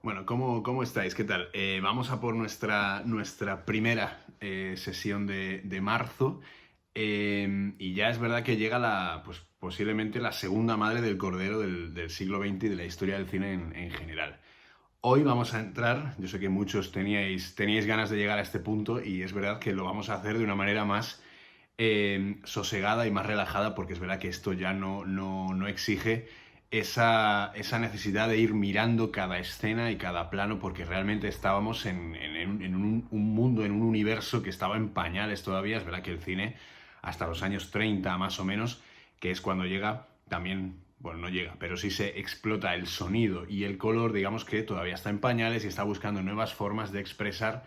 Bueno, ¿cómo estáis? ¿Qué tal? Vamos a por nuestra primera sesión de marzo. Y ya es verdad que llega pues, posiblemente la segunda madre del Cordero del siglo XX y de la historia del cine en general. Hoy vamos a entrar, yo sé que muchos teníais ganas de llegar a este punto y es verdad que lo vamos a hacer de una manera más sosegada y más relajada, porque es verdad que esto ya no exige esa necesidad de ir mirando cada escena y cada plano, porque realmente estábamos en un mundo, en un universo que estaba en pañales todavía. Es verdad que el cine, hasta los años 30 más o menos, que es cuando llega, también, bueno, no llega, pero sí se explota el sonido y el color, digamos que todavía está en pañales y está buscando nuevas formas de expresar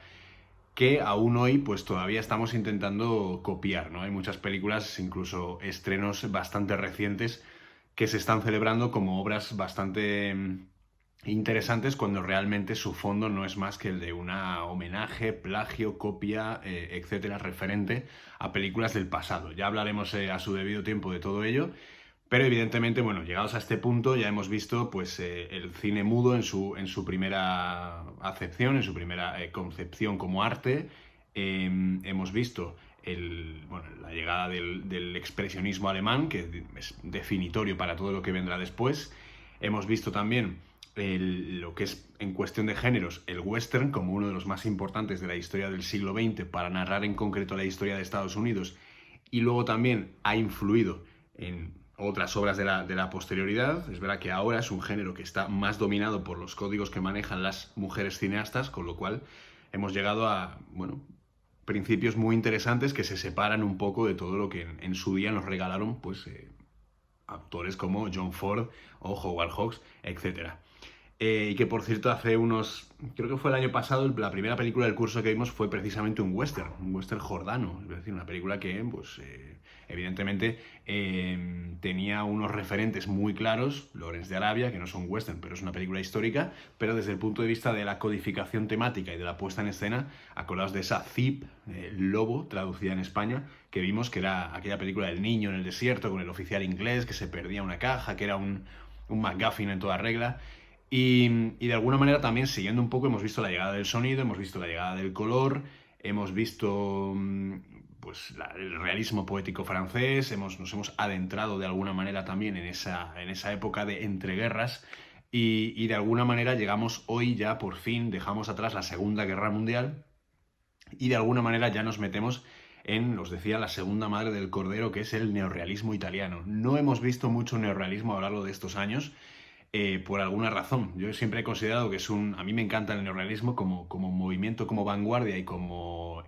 que aún hoy pues todavía estamos intentando copiar, ¿no? Hay muchas películas, incluso estrenos bastante recientes, que se están celebrando como obras bastante interesantes cuando realmente su fondo no es más que el de una homenaje, plagio, copia, etcétera, referente a películas del pasado. Ya hablaremos a su debido tiempo de todo ello, pero evidentemente, bueno, llegados a este punto ya hemos visto pues, el cine mudo en su primera acepción, en su primera concepción como arte. Hemos visto bueno, la llegada del expresionismo alemán, que es definitorio para todo lo que vendrá después. Hemos visto también lo que es en cuestión de géneros el western como uno de los más importantes de la historia del siglo XX para narrar en concreto la historia de Estados Unidos, y luego también ha influido en otras obras de la posterioridad. Es verdad que ahora es un género que está más dominado por los códigos que manejan las mujeres cineastas, con lo cual hemos llegado a, bueno, principios muy interesantes que se separan un poco de todo lo que en su día nos regalaron pues, actores como John Ford o Howard Hawks, etcétera. Y que por cierto, creo que fue el año pasado, la primera película del curso que vimos fue precisamente un western jordano, es decir, una película que, pues, evidentemente tenía unos referentes muy claros, Lawrence de Arabia, que no son western, pero es una película histórica, pero desde el punto de vista de la codificación temática y de la puesta en escena, acordaos de esa Zip, Lobo, traducida en España, que vimos que era aquella película del niño en el desierto con el oficial inglés que se perdía una caja, que era un MacGuffin en toda regla. Y de alguna manera también, siguiendo un poco, hemos visto la llegada del sonido, hemos visto la llegada del color, hemos visto pues, el realismo poético francés, nos hemos adentrado de alguna manera también en esa época de entreguerras, y de alguna manera llegamos hoy ya por fin, dejamos atrás la Segunda Guerra Mundial y de alguna manera ya nos metemos en, os decía, la segunda madre del cordero, que es el neorrealismo italiano. No hemos visto mucho neorrealismo a lo largo de estos años, por alguna razón. Yo siempre he considerado que a mí me encanta el neorrealismo como movimiento, como vanguardia y como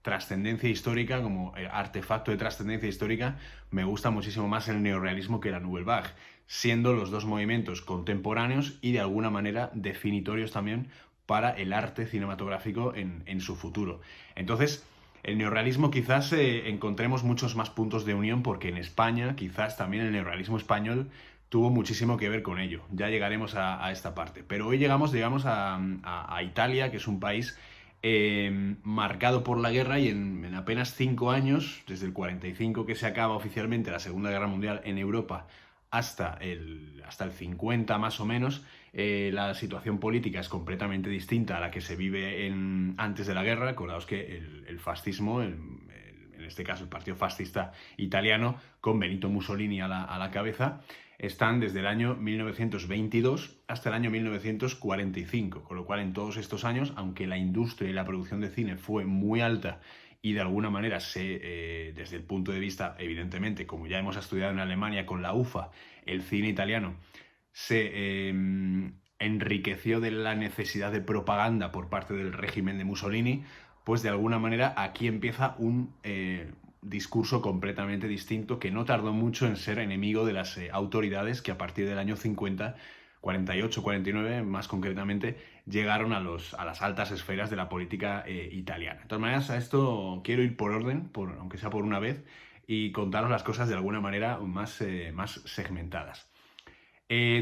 trascendencia histórica, como artefacto de trascendencia histórica. Me gusta muchísimo más el neorrealismo que la Nouvelle Vague, siendo los dos movimientos contemporáneos y de alguna manera definitorios también para el arte cinematográfico en su futuro. Entonces, el neorrealismo quizás encontremos muchos más puntos de unión, porque en España quizás también el neorrealismo español tuvo muchísimo que ver con ello. Ya llegaremos a esta parte. Pero hoy llegamos, digamos, a Italia, que es un país marcado por la guerra, y en apenas 5 años, desde el 45 que se acaba oficialmente la Segunda Guerra Mundial en Europa, hasta el 50 más o menos, la situación política es completamente distinta a la que se vive antes de la guerra. Acordaos que el fascismo, en este caso el Partido Fascista Italiano, con Benito Mussolini a la cabeza, están desde el año 1922 hasta el año 1945, con lo cual en todos estos años, aunque la industria y la producción de cine fue muy alta y de alguna manera desde el punto de vista, evidentemente, como ya hemos estudiado en Alemania con la UFA, el cine italiano se enriqueció de la necesidad de propaganda por parte del régimen de Mussolini, pues de alguna manera aquí empieza un discurso completamente distinto, que no tardó mucho en ser enemigo de las autoridades, que a partir del año 50, 48, 49 más concretamente, llegaron a las altas esferas de la política italiana. De todas maneras, a esto quiero ir por orden, aunque sea por una vez, y contaros las cosas de alguna manera más segmentadas.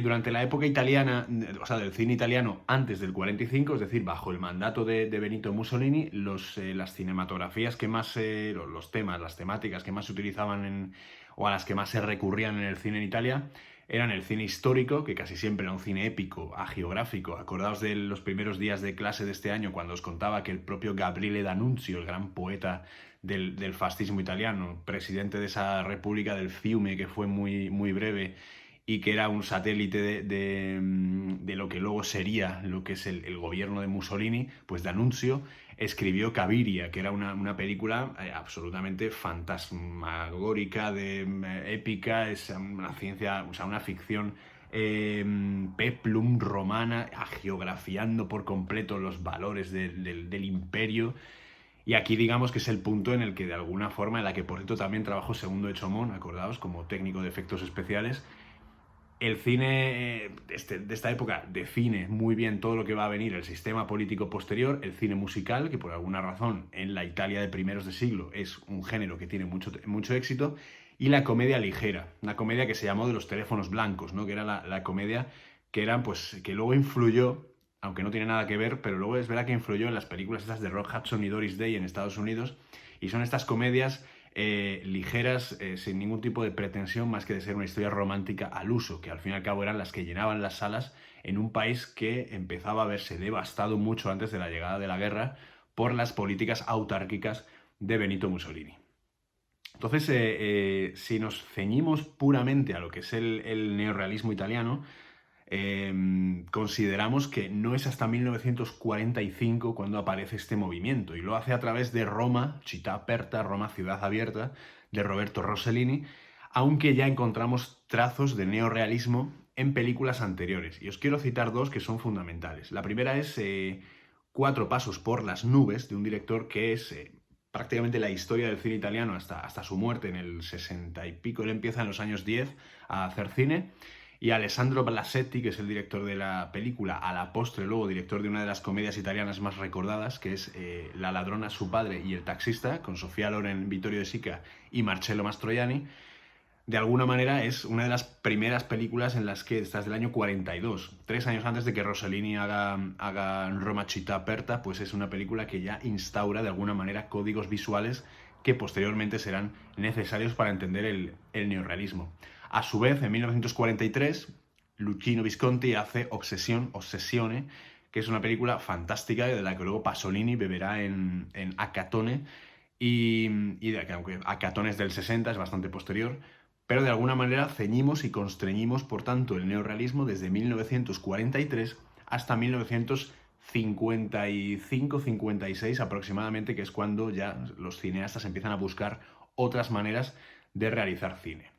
Durante la época italiana, o sea, del cine italiano antes del 45, es decir, bajo el mandato de Benito Mussolini, las cinematografías que más, los temas, las temáticas que más se utilizaban o a las que más se recurrían en el cine en Italia, eran el cine histórico, que casi siempre era un cine épico, agiográfico. Acordaos de los primeros días de clase de este año, cuando os contaba que el propio Gabriele D'Annunzio, el gran poeta del fascismo italiano, presidente de esa república del Fiume, que fue muy, muy breve, y que era un satélite de lo que luego sería lo que es el gobierno de Mussolini, pues D'Annunzio escribió Caviria, que era una película absolutamente fantasmagórica, épica, es una ciencia, o sea, una ficción peplum romana, agiografiando por completo los valores del imperio. Y aquí digamos que es el punto en el que de alguna forma, en la que por cierto también trabajó Segundo de Chomón, acordaos, como técnico de efectos especiales. El cine de esta época define muy bien todo lo que va a venir, el sistema político posterior, el cine musical, que por alguna razón en la Italia de primeros de siglo es un género que tiene mucho éxito, y la comedia ligera, una comedia que se llamó de los teléfonos blancos, ¿no? Que era la comedia que, pues, que luego influyó, aunque no tiene nada que ver, pero luego es verdad que influyó en las películas estas de Rock Hudson y Doris Day en Estados Unidos, y son estas comedias ligeras, sin ningún tipo de pretensión más que de ser una historia romántica al uso, que al fin y al cabo eran las que llenaban las salas en un país que empezaba a verse devastado mucho antes de la llegada de la guerra por las políticas autárquicas de Benito Mussolini. Entonces, si nos ceñimos puramente a lo que es el neorrealismo italiano, consideramos que no es hasta 1945 cuando aparece este movimiento, y lo hace a través de Roma, Città Aperta, Roma Ciudad Abierta, de Roberto Rossellini, aunque ya encontramos trazos de neorrealismo en películas anteriores. Y os quiero citar dos que son fundamentales. La primera es Cuatro pasos por las nubes, de un director que es prácticamente la historia del cine italiano hasta su muerte en el 60 y pico. Él empieza en los años 10 a hacer cine. Y Alessandro Blasetti, que es el director de la película, a la postre luego director de una de las comedias italianas más recordadas, que es La ladrona, su padre y el taxista, con Sofía Loren, Vittorio De Sica y Marcello Mastroianni, de alguna manera es una de las primeras películas en las que estás del año 42, 3 años antes de que Rossellini haga Roma Città Aperta, pues es una película que ya instaura de alguna manera códigos visuales que posteriormente serán necesarios para entender el neorrealismo. A su vez, en 1943, Luchino Visconti hace Obsessione, que es una película fantástica de la que luego Pasolini beberá en Acatone, y de que aunque Acatone es del 60, es bastante posterior, pero de alguna manera ceñimos y constreñimos, por tanto, el neorrealismo desde 1943 hasta 1955-56 aproximadamente, que es cuando ya los cineastas empiezan a buscar otras maneras de realizar cine.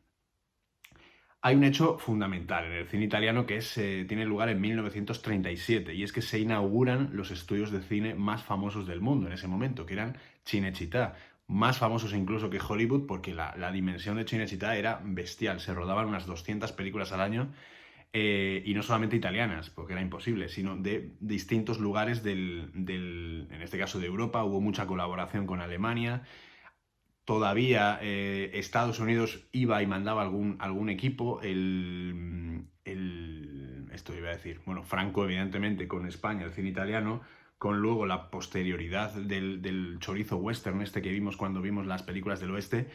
Hay un hecho fundamental en el cine italiano que tiene lugar en 1937, y es que se inauguran los estudios de cine más famosos del mundo en ese momento, que eran Cinecittà, más famosos incluso que Hollywood, porque la dimensión de Cinecittà era bestial. Se rodaban unas 200 películas al año, y no solamente italianas, porque era imposible, sino de distintos lugares en este caso de Europa. Hubo mucha colaboración con Alemania. Todavía Estados Unidos iba y mandaba algún equipo. Esto iba a decir, bueno, Franco, evidentemente, con España, el cine italiano, con luego la posterioridad del chorizo western este que vimos cuando vimos las películas del oeste,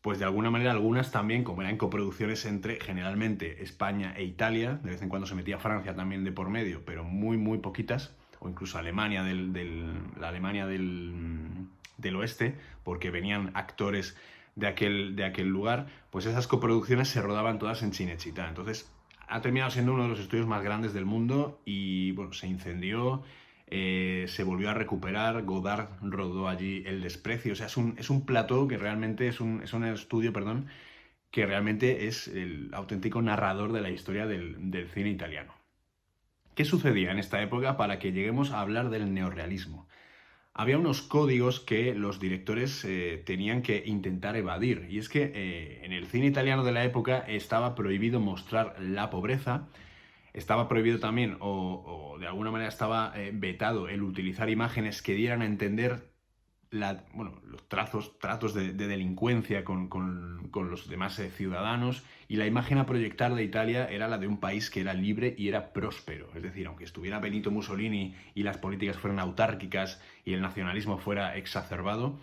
pues de alguna manera algunas también, como eran coproducciones entre generalmente España e Italia, de vez en cuando se metía Francia también de por medio, pero muy, muy poquitas, o incluso Alemania la Alemania del oeste, porque venían actores de aquel lugar, pues esas coproducciones se rodaban todas en Cinecittà. Entonces ha terminado siendo uno de los estudios más grandes del mundo y bueno, se incendió, se volvió a recuperar. Godard rodó allí El desprecio. O sea, es un plató que realmente es un estudio, perdón, que realmente es el auténtico narrador de la historia del cine italiano. ¿Qué sucedía en esta época para que lleguemos a hablar del neorrealismo? Había unos códigos que los directores tenían que intentar evadir, y es que en el cine italiano de la época estaba prohibido mostrar la pobreza, estaba prohibido también, o de alguna manera estaba vetado el utilizar imágenes que dieran a entender los tratos de delincuencia con los demás ciudadanos, y la imagen a proyectar de Italia era la de un país que era libre y era próspero. Es decir, aunque estuviera Benito Mussolini y las políticas fueran autárquicas y el nacionalismo fuera exacerbado,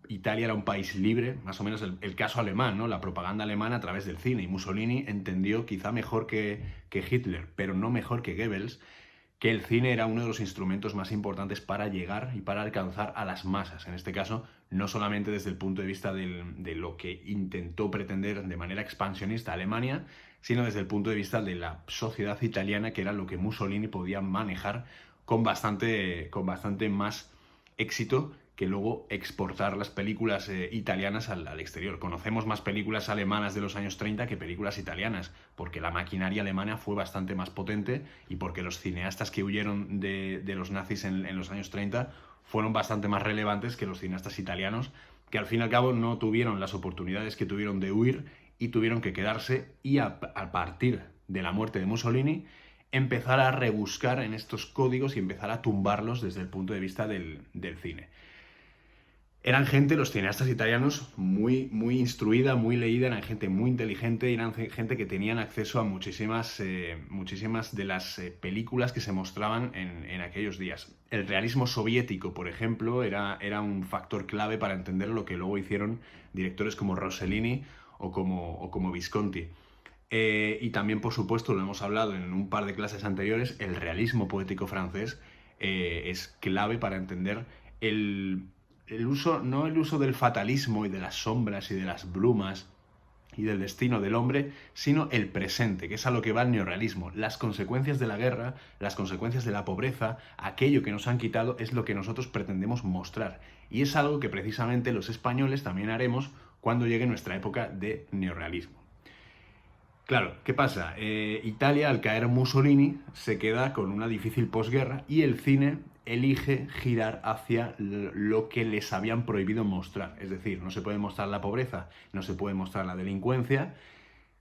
Italia era un país libre, más o menos el caso alemán, ¿no? La propaganda alemana a través del cine. Y Mussolini entendió, quizá mejor que Hitler, pero no mejor que Goebbels, que el cine era uno de los instrumentos más importantes para llegar y para alcanzar a las masas. En este caso, no solamente desde el punto de vista de lo que intentó pretender de manera expansionista Alemania, sino desde el punto de vista de la sociedad italiana, que era lo que Mussolini podía manejar con bastante más éxito que luego exportar las películas italianas al exterior. Conocemos más películas alemanas de los años 30 que películas italianas, porque la maquinaria alemana fue bastante más potente y porque los cineastas que huyeron de los nazis en los años 30 fueron bastante más relevantes que los cineastas italianos, que al fin y al cabo no tuvieron las oportunidades que tuvieron de huir y tuvieron que quedarse, y a partir de la muerte de Mussolini empezar a rebuscar en estos códigos y empezar a tumbarlos desde el punto de vista del cine. Eran gente, los cineastas italianos, muy instruida, muy leída, eran gente muy inteligente y eran gente que tenían acceso a muchísimas de las películas que se mostraban en aquellos días. El realismo soviético, por ejemplo, era un factor clave para entender lo que luego hicieron directores como Rossellini o como Visconti. Y también, por supuesto, lo hemos hablado en un par de clases anteriores, el realismo poético francés es clave para entender no el uso del fatalismo y de las sombras y de las brumas y del destino del hombre, sino el presente, que es a lo que va el neorrealismo. Las consecuencias de la guerra, las consecuencias de la pobreza, aquello que nos han quitado, es lo que nosotros pretendemos mostrar. Y es algo que precisamente los españoles también haremos cuando llegue nuestra época de neorrealismo. Claro, ¿qué pasa? Italia, al caer Mussolini, se queda con una difícil posguerra y el cine elige girar hacia lo que les habían prohibido mostrar. Es decir, no se puede mostrar la pobreza, no se puede mostrar la delincuencia,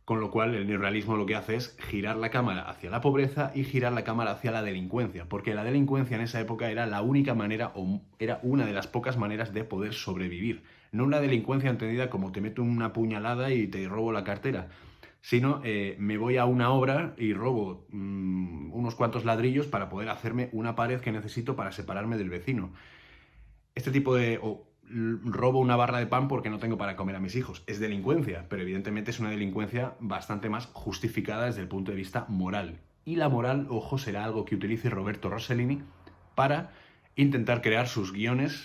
con lo cual el neorrealismo lo que hace es girar la cámara hacia la pobreza y girar la cámara hacia la delincuencia, porque la delincuencia en esa época era la única manera, o era una de las pocas maneras de poder sobrevivir. No una delincuencia entendida como te meto una puñalada y te robo la cartera, sino me voy a una obra y robo unos cuantos ladrillos para poder hacerme una pared que necesito para separarme del vecino. Este tipo de... robo una barra de pan porque no tengo para comer a mis hijos. Es delincuencia, pero evidentemente es una delincuencia bastante más justificada desde el punto de vista moral. Y la moral, ojo, será algo que utilice Roberto Rossellini para intentar crear sus guiones,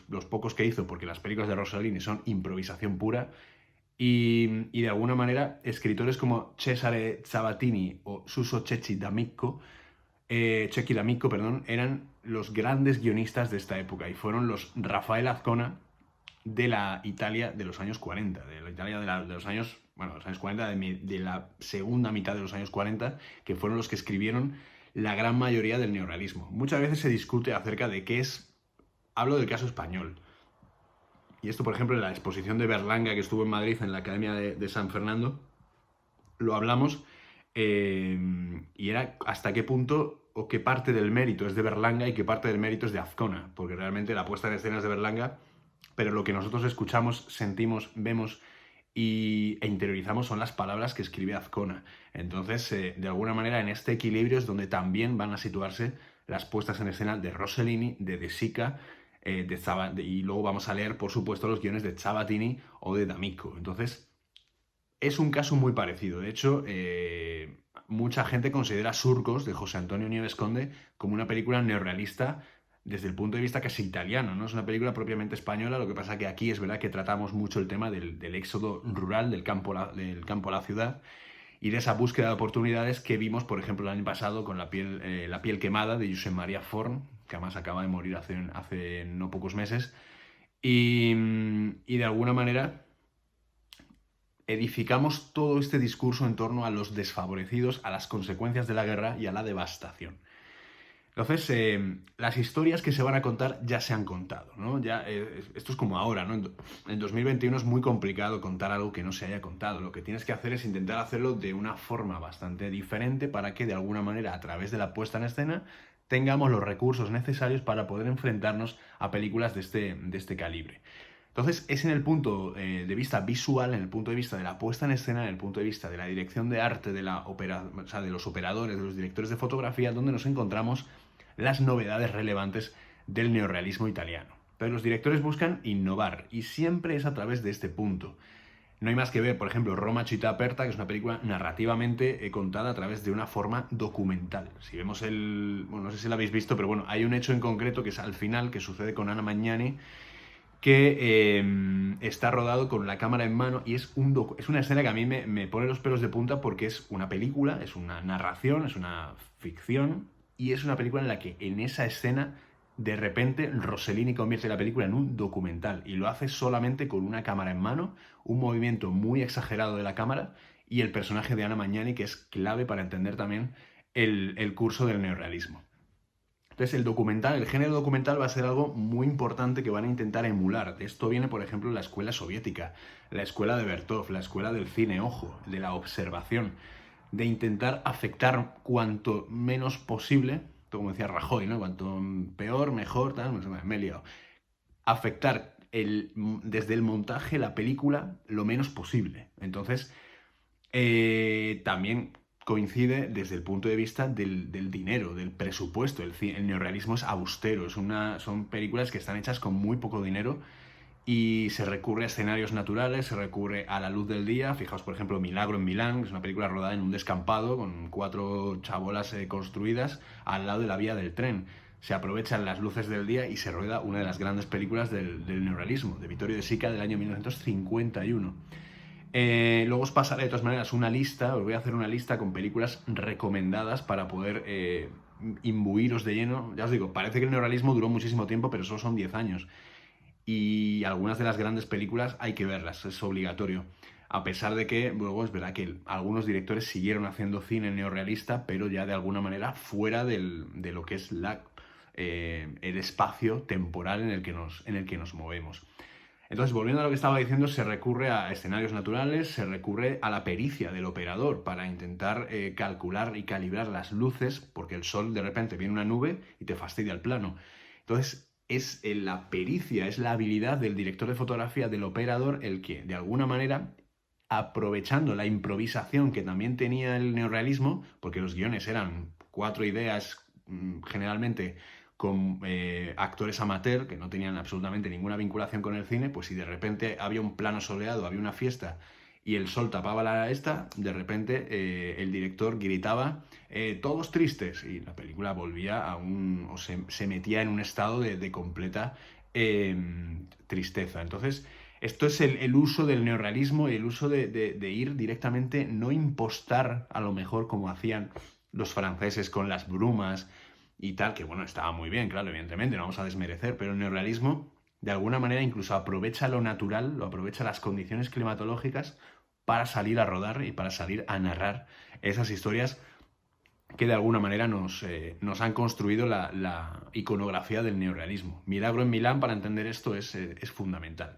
los pocos que hizo, porque las películas de Rossellini son improvisación pura. Y de alguna manera, escritores como Cesare Zavattini o Suso Cecchi D'Amico, eran los grandes guionistas de esta época y fueron los Rafael Azcona de la Italia de los años 40, de la Italia de los años 40, de la segunda mitad de los años 40, que fueron los que escribieron la gran mayoría del neorrealismo. Muchas veces se discute acerca de qué es... Hablo del caso español. Y esto, por ejemplo, en la exposición de Berlanga que estuvo en Madrid, en la Academia de San Fernando, lo hablamos, y era hasta qué punto o qué parte del mérito es de Berlanga y qué parte del mérito es de Azcona, porque realmente la puesta en escena es de Berlanga, pero lo que nosotros escuchamos, sentimos, vemos e interiorizamos son las palabras que escribe Azcona. Entonces, de alguna manera, en este equilibrio es donde también van a situarse las puestas en escena de Rossellini, de Sica, y luego vamos a leer, por supuesto, los guiones de Zavattini o de D'Amico. Entonces, es un caso muy parecido. De hecho, mucha gente considera Surcos, de José Antonio Nieves Conde, como una película neorrealista desde el punto de vista casi italiano, ¿no? Es una película propiamente española, lo que pasa que aquí es verdad que tratamos mucho el tema del éxodo rural, del campo a la ciudad, y de esa búsqueda de oportunidades que vimos, por ejemplo, el año pasado con La piel quemada, de Josep Maria Forn, que además acaba de morir hace no pocos meses, y de alguna manera edificamos todo este discurso en torno a los desfavorecidos, a las consecuencias de la guerra y a la devastación. Entonces, las historias que se van a contar ya se han contado, ¿no? Esto es como ahora, ¿no? En 2021 es muy complicado contar algo que no se haya contado. Lo que tienes que hacer es intentar hacerlo de una forma bastante diferente para que, de alguna manera, a través de la puesta en escena, tengamos los recursos necesarios para poder enfrentarnos a películas de este calibre. Entonces, es en el punto de vista visual, en el punto de vista de la puesta en escena, en el punto de vista de la dirección de arte, de los operadores, de los directores de fotografía, donde nos encontramos las novedades relevantes del neorrealismo italiano. Pero los directores buscan innovar y siempre es a través de este punto. No hay más que ver, por ejemplo, Roma Città Aperta, que es una película narrativamente contada a través de una forma documental. Si vemos bueno, no sé si la habéis visto, pero bueno, hay un hecho en concreto que es al final, que sucede con Anna Magnani, que está rodado con la cámara en mano y es una escena que a mí me pone los pelos de punta porque es una película, es una narración, es una ficción y es una película en la que en esa escena de repente Rossellini convierte la película en un documental y lo hace solamente con una cámara en mano, un movimiento muy exagerado de la cámara y el personaje de Anna Magnani, que es clave para entender también el curso del neorrealismo. Entonces el documental, el género documental va a ser algo muy importante que van a intentar emular. De esto viene, por ejemplo, la escuela soviética, la escuela de Bertov, la escuela del cine, ojo, de la observación, de intentar afectar cuanto menos posible, como decía Rajoy, ¿no? Cuanto peor, mejor, tal, no sé, me he liado. Afectar desde el montaje, la película, lo menos posible. Entonces, también coincide desde el punto de vista del dinero, del presupuesto. El neorrealismo es austero, son películas que están hechas con muy poco dinero y se recurre a escenarios naturales, se recurre a la luz del día. Fijaos, por ejemplo, Milagro en Milán, que es una película rodada en un descampado con 4 chabolas construidas al lado de la vía del tren. Se aprovechan las luces del día y se rueda una de las grandes películas del neorrealismo, de Vittorio De Sica, del año 1951. Luego os pasaré de todas maneras una lista, os voy a hacer una lista con películas recomendadas para poder imbuiros de lleno. Ya os digo, parece que el neorrealismo duró muchísimo tiempo, pero solo son 10 años. Y algunas de las grandes películas hay que verlas, es obligatorio. A pesar de que luego es verdad que algunos directores siguieron haciendo cine neorrealista, pero ya de alguna manera fuera de lo que es el espacio temporal en el que nos movemos. Entonces, volviendo a lo que estaba diciendo, se recurre a escenarios naturales, se recurre a la pericia del operador para intentar calcular y calibrar las luces, porque el sol de repente viene una nube y te fastidia el plano. Entonces, es la pericia, es la habilidad del director de fotografía, del operador, el que, de alguna manera, aprovechando la improvisación que también tenía el neorrealismo, porque los guiones eran 4 ideas generalmente con actores amateur que no tenían absolutamente ninguna vinculación con el cine, pues si de repente había un plano soleado, había una fiesta y el sol tapaba de repente el director gritaba todos tristes y la película volvía se metía en un estado de completa tristeza. Entonces, esto es el uso del neorrealismo y el uso de ir directamente, no impostar a lo mejor como hacían los franceses con las brumas y tal, que bueno, estaba muy bien, claro, evidentemente, no vamos a desmerecer, pero el neorrealismo de alguna manera incluso aprovecha lo natural, lo aprovecha las condiciones climatológicas para salir a rodar y para salir a narrar esas historias que de alguna manera nos han construido la iconografía del neorrealismo. Milagro en Milán, para entender esto, es fundamental.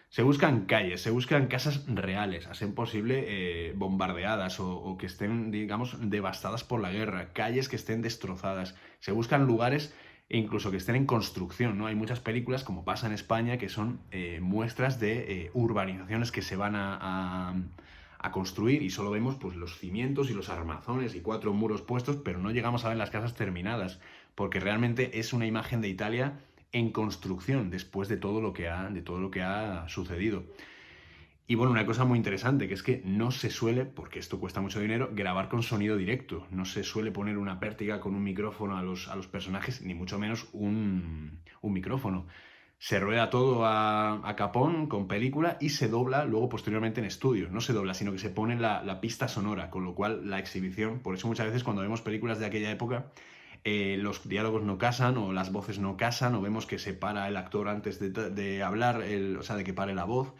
Se buscan calles, se buscan casas reales, a ser posible bombardeadas o que estén, digamos, devastadas por la guerra, calles que estén destrozadas. Se buscan lugares incluso que estén en construcción, ¿no? Hay muchas películas, como pasa en España, que son muestras de urbanizaciones que se van a construir y solo vemos pues, los cimientos y los armazones y 4 muros puestos, pero no llegamos a ver las casas terminadas, porque realmente es una imagen de Italia en construcción después de todo lo que ha sucedido. Y bueno, una cosa muy interesante, que es que no se suele, porque esto cuesta mucho dinero, grabar con sonido directo. No se suele poner una pértiga con un micrófono a los personajes, ni mucho menos un micrófono. Se rueda todo a capón, con película, y se dobla luego posteriormente en estudio. No se dobla, sino que se pone la pista sonora, con lo cual la exhibición, por eso muchas veces cuando vemos películas de aquella época, los diálogos no casan o las voces no casan o vemos que se para el actor antes de hablar, o sea, de que pare la voz.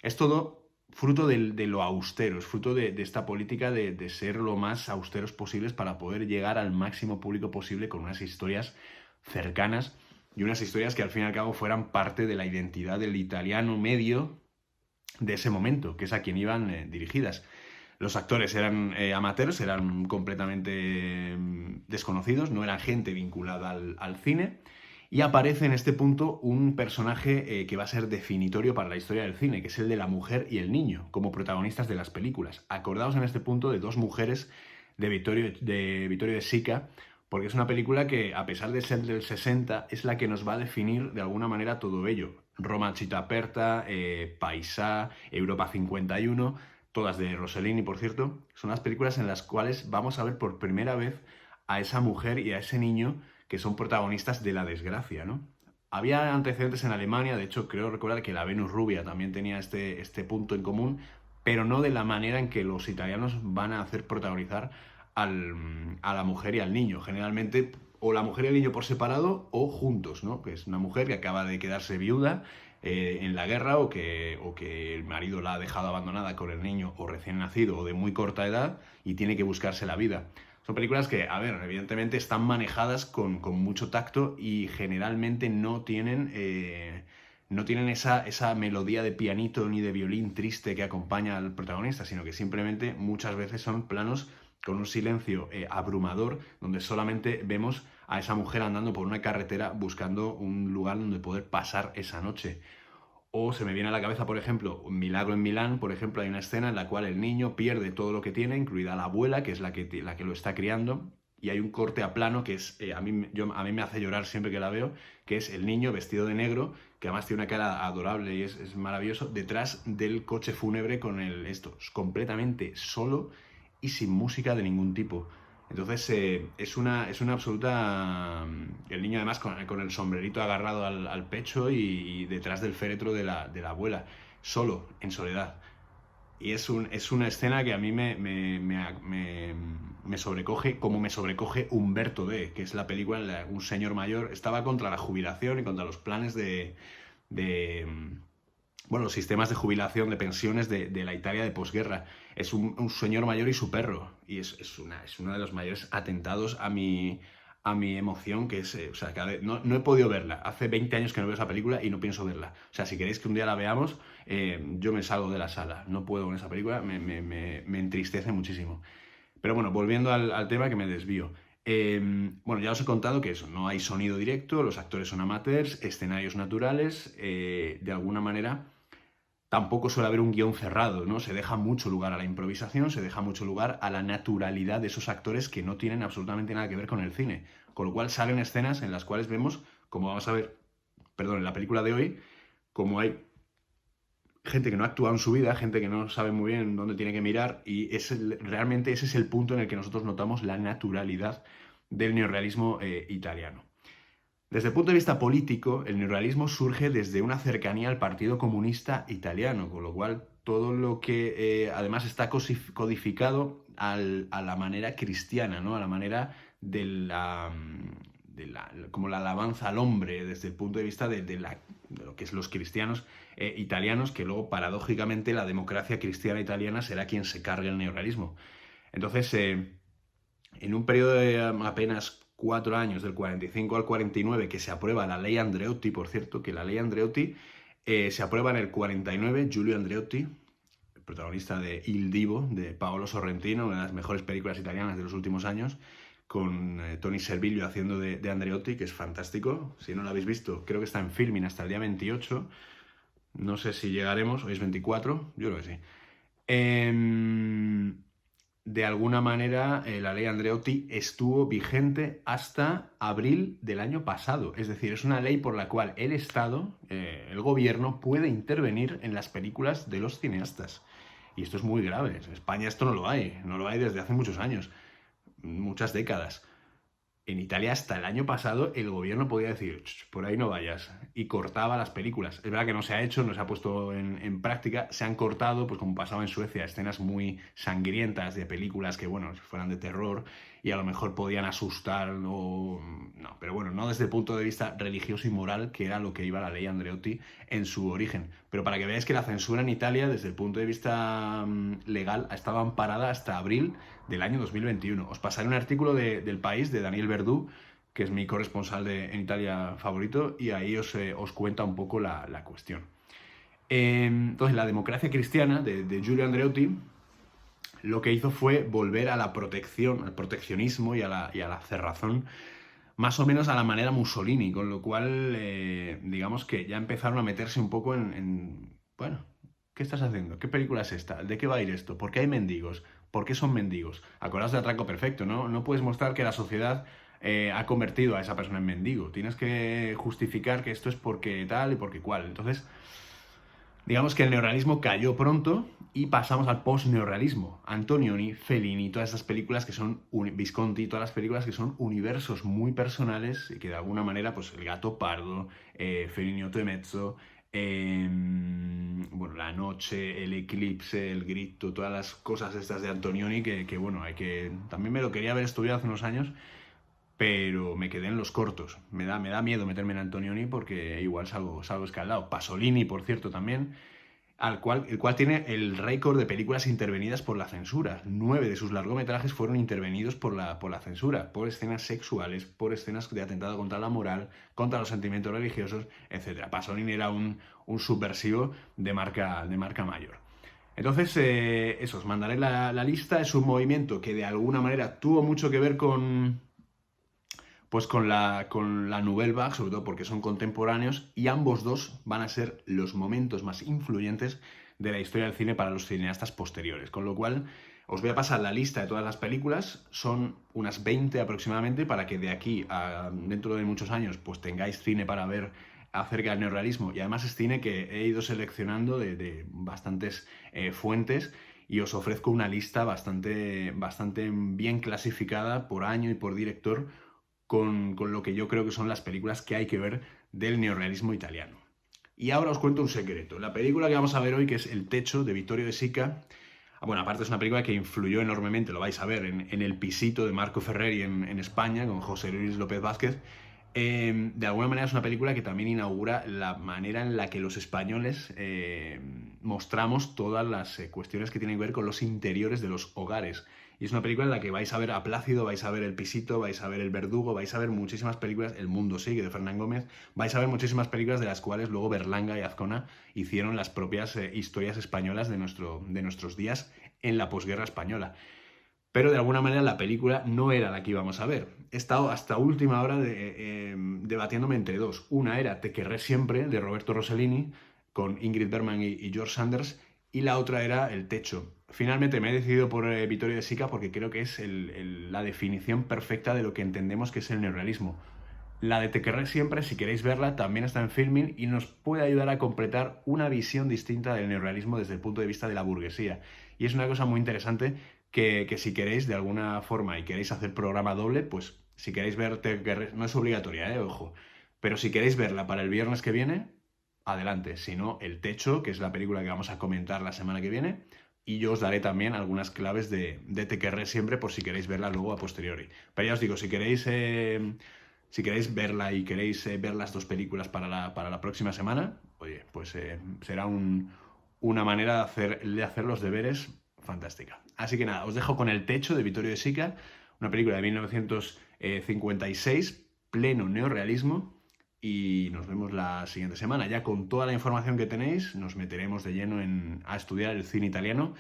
Es todo fruto de lo austero, es fruto de esta política de ser lo más austeros posibles para poder llegar al máximo público posible con unas historias cercanas y unas historias que al fin y al cabo fueran parte de la identidad del italiano medio de ese momento, que es a quien iban dirigidas. Los actores eran amateurs, eran completamente desconocidos, no eran gente vinculada al cine. Y aparece en este punto un personaje que va a ser definitorio para la historia del cine, que es el de la mujer y el niño, como protagonistas de las películas. Acordaos en este punto de 2 mujeres de Vittorio De Sica, porque es una película que, a pesar de ser del 60, es la que nos va a definir de alguna manera todo ello. Roma Città Aperta, Paisà, Europa 51, todas de Rossellini, por cierto, son las películas en las cuales vamos a ver por primera vez a esa mujer y a ese niño que son protagonistas de la desgracia, ¿no? Había antecedentes en Alemania, de hecho creo recordar que la Venus Rubia también tenía este punto en común, pero no de la manera en que los italianos van a hacer protagonizar a la mujer y al niño. Generalmente o la mujer y el niño por separado o juntos, ¿no? Que es una mujer que acaba de quedarse viuda en la guerra o que el marido la ha dejado abandonada con el niño o recién nacido o de muy corta edad y tiene que buscarse la vida. Son películas que, a ver, evidentemente están manejadas con mucho tacto y generalmente no tienen esa melodía de pianito ni de violín triste que acompaña al protagonista, sino que simplemente muchas veces son planos con un silencio abrumador, donde solamente vemos a esa mujer andando por una carretera buscando un lugar donde poder pasar esa noche. O se me viene a la cabeza, por ejemplo, Un milagro en Milán, por ejemplo, hay una escena en la cual el niño pierde todo lo que tiene, incluida la abuela, que es la que lo está criando, y hay un corte a plano que es, a mí me hace llorar siempre que la veo, que es el niño vestido de negro, que además tiene una cara adorable y es maravilloso, detrás del coche fúnebre con esto, completamente solo y sin música de ningún tipo. Entonces es una absoluta. El niño además con el sombrerito agarrado al pecho y detrás del féretro de la abuela, solo, en soledad. Y es una escena que a mí me sobrecoge, como me sobrecoge Humberto D, que es la película en la que un señor mayor estaba contra la jubilación y contra los planes de, bueno, los sistemas de jubilación, de pensiones de la Italia de posguerra. Es un señor mayor y su perro. Y es uno de los mayores atentados a mi emoción, que es, o sea, no he podido verla. Hace 20 años que no veo esa película y no pienso verla. O sea, si queréis que un día la veamos, yo me salgo de la sala. No puedo con esa película, me entristece muchísimo. Pero bueno, volviendo al tema, que me desvío. Bueno, ya os he contado que eso, no hay sonido directo, los actores son amateurs, escenarios naturales, de alguna manera tampoco suele haber un guión cerrado, ¿no? Se deja mucho lugar a la improvisación, se deja mucho lugar a la naturalidad de esos actores que no tienen absolutamente nada que ver con el cine. Con lo cual salen escenas en las cuales vemos, como vamos a ver, perdón, en la película de hoy, como hay gente que no ha actuado en su vida, gente que no sabe muy bien dónde tiene que mirar, y realmente ese es el punto en el que nosotros notamos la naturalidad del neorrealismo italiano. Desde el punto de vista político, el neorrealismo surge desde una cercanía al Partido Comunista Italiano, con lo cual todo lo que además está codificado a la manera cristiana, ¿no? A la manera como la alabanza al hombre, desde el punto de vista de lo que es los cristianos italianos, que luego paradójicamente la democracia cristiana italiana será quien se cargue el neorrealismo. Entonces, en un periodo de apenas 4 años, del 45 al 49, que se aprueba la ley Andreotti, por cierto, que la ley Andreotti se aprueba en el 49, Giulio Andreotti, el protagonista de Il Divo, de Paolo Sorrentino, una de las mejores películas italianas de los últimos años, con Tony Servillo haciendo de Andreotti, que es fantástico. Si no lo habéis visto, creo que está en Filmin hasta el día 28. No sé si llegaremos, hoy es 24, yo creo que sí. De alguna manera, la ley Andreotti estuvo vigente hasta abril del año pasado. Es decir, es una ley por la cual el Estado, el gobierno, puede intervenir en las películas de los cineastas. Y esto es muy grave. En España esto no lo hay desde hace muchos años, muchas décadas. En Italia hasta el año pasado el gobierno podía decir, por ahí no vayas, y cortaba las películas. Es verdad que no se ha hecho, no se ha puesto en práctica, se han cortado, pues como pasaba en Suecia, escenas muy sangrientas de películas que, bueno, fueran de terror y a lo mejor podían asustar o. No, pero bueno, no desde el punto de vista religioso y moral, que era lo que iba la ley Andreotti en su origen. Pero para que veáis que la censura en Italia, desde el punto de vista legal, estaba amparada hasta abril del año 2021. Os pasaré un artículo del País, de Daniel Verdú, que es mi corresponsal en Italia favorito, y ahí os cuenta un poco la cuestión. Entonces, la democracia cristiana de Giulio Andreotti lo que hizo fue volver a la protección, al proteccionismo y a la cerrazón, más o menos a la manera Mussolini, con lo cual, digamos que ya empezaron a meterse un poco bueno, ¿qué estás haciendo? ¿Qué película es esta? ¿De qué va a ir esto? ¿Por qué hay mendigos? ¿Por qué son mendigos? Acordaos de Atraco Perfecto, ¿no? No puedes mostrar que la sociedad ha convertido a esa persona en mendigo. Tienes que justificar que esto es porque tal y porque cual. Entonces, digamos que el neorrealismo cayó pronto y pasamos al post-neorrealismo. Antonioni, Fellini, todas estas películas que son, Visconti, todas las películas que son universos muy personales y que de alguna manera, pues El gato pardo, Fellini Otto e Mezzo, bueno, La noche, El eclipse, El grito, todas las cosas estas de Antonioni que bueno, también me lo quería haber estudiado hace unos años, pero me quedé en los cortos. Me da miedo meterme en Antonioni porque igual salgo escaldado. Pasolini, por cierto, también, el cual tiene el récord de películas intervenidas por la censura. 9 de sus largometrajes fueron intervenidos por la censura, por escenas sexuales, por escenas de atentado contra la moral, contra los sentimientos religiosos, etc. Pasolini era un subversivo de marca mayor. Entonces, eso, os mandaré la lista. Es un movimiento que de alguna manera tuvo mucho que ver pues con la Nouvelle Vague, sobre todo porque son contemporáneos, y ambos dos van a ser los momentos más influyentes de la historia del cine para los cineastas posteriores. Con lo cual, os voy a pasar la lista de todas las películas, son unas 20 aproximadamente, para que de aquí a dentro de muchos años pues tengáis cine para ver acerca del neorrealismo. Y además es cine que he ido seleccionando de bastantes fuentes, y os ofrezco una lista bastante bien clasificada por año y por director, con lo que yo creo que son las películas que hay que ver del neorrealismo italiano. Y ahora os cuento un secreto. La película que vamos a ver hoy, que es El techo, de Vittorio De Sica, bueno, aparte es una película que influyó enormemente, lo vais a ver, en El pisito de Marco Ferreri en España, con José Luis López Vázquez. De alguna manera es una película que también inaugura la manera en la que los españoles mostramos todas las cuestiones que tienen que ver con los interiores de los hogares. Y es una película en la que vais a ver a Plácido, vais a ver El pisito, vais a ver El verdugo, vais a ver muchísimas películas, El mundo sigue, de Fernán Gómez, vais a ver muchísimas películas de las cuales luego Berlanga y Azcona hicieron las propias historias españolas de nuestros días en la posguerra española. Pero de alguna manera la película no era la que íbamos a ver. He estado hasta última hora debatiéndome entre dos. Una era Te querré siempre, de Roberto Rossellini, con Ingrid Bergman y George Sanders, y la otra era El techo. Finalmente me he decidido por Vittorio De Sica porque creo que es la definición perfecta de lo que entendemos que es el neorrealismo. La de Te querré siempre, si queréis verla, también está en Filmin y nos puede ayudar a completar una visión distinta del neorrealismo desde el punto de vista de la burguesía. Y es una cosa muy interesante que si queréis de alguna forma y queréis hacer programa doble, pues si queréis ver Te querré, no es obligatoria, ojo, pero si queréis verla para el viernes que viene, adelante. Si no, El techo, que es la película que vamos a comentar la semana que viene, y yo os daré también algunas claves de Te querré siempre por si queréis verla luego a posteriori. Pero ya os digo, si queréis verla y queréis ver las dos películas para la próxima semana, oye, pues será una manera de hacer los deberes fantástica. Así que nada, os dejo con El techo, de Vittorio De Sica, una película de 1956, pleno neorrealismo, y nos vemos la siguiente semana. Ya con toda la información que tenéis, nos meteremos de lleno a estudiar el cine italiano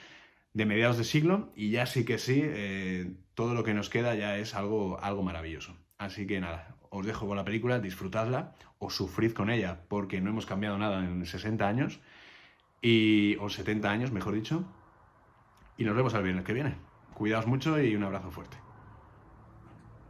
de mediados de siglo, y ya sí que sí, todo lo que nos queda ya es algo maravilloso. Así que nada, os dejo con la película, disfrutadla, o sufrid con ella, porque no hemos cambiado nada en 60 años, o 70 años, mejor dicho, y nos vemos el viernes que viene. Cuidaos mucho y un abrazo fuerte.